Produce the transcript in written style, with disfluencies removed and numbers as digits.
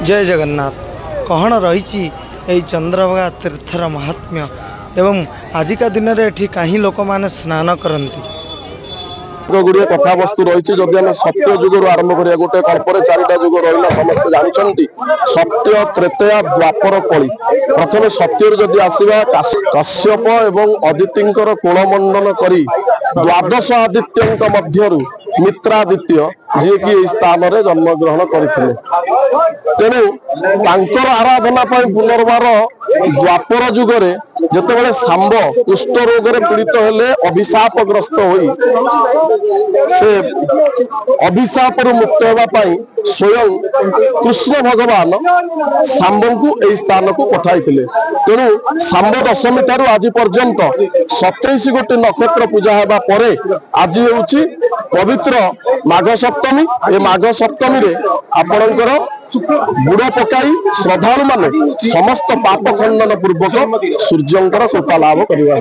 जय जगन्नाथ कहण रही चंद्रभागा तीर्थर महात्म्य एवं आजिका दिन में एठी कहीं लोक माने स्नान करती गुड़िया कथा वस्तु रही जदि आम सत्य युग आरंभ करिया गोटे कल्पर चारिटा युग रहा समस्त जानते सत्य त्रेतया द्वापर कली प्रथम सत्य जदि आसवा कश्यप एवं अदिति कोणमंडन करी द्वादश आदित्य मध्यरु मित्रादित्य जी कि स्थान में जन्मग्रहण करते तेणु आराधना पुनर्बार द्वापर जुगरे जितेबाला सांब कुष्ठ रोग पीड़ित हेले अभिशापग्रस्त होई से अभिशाप मुक्त होगापाई स्वयं कृष्ण भगवान सांब को यही स्थान को पठाई तेणु सांब दशमी ठारू आज पर्यंत 27 गोटी नक्षत्र पूजा होगा परे आज हूँ पवित्र माघ सप्तमी ये माघ सप्तमी रे आपणकर बुड़ पकाई श्रद्धालु माने समस्त पाप खंडन पूर्वक सूर्यंकर कृपा लाभ करवा।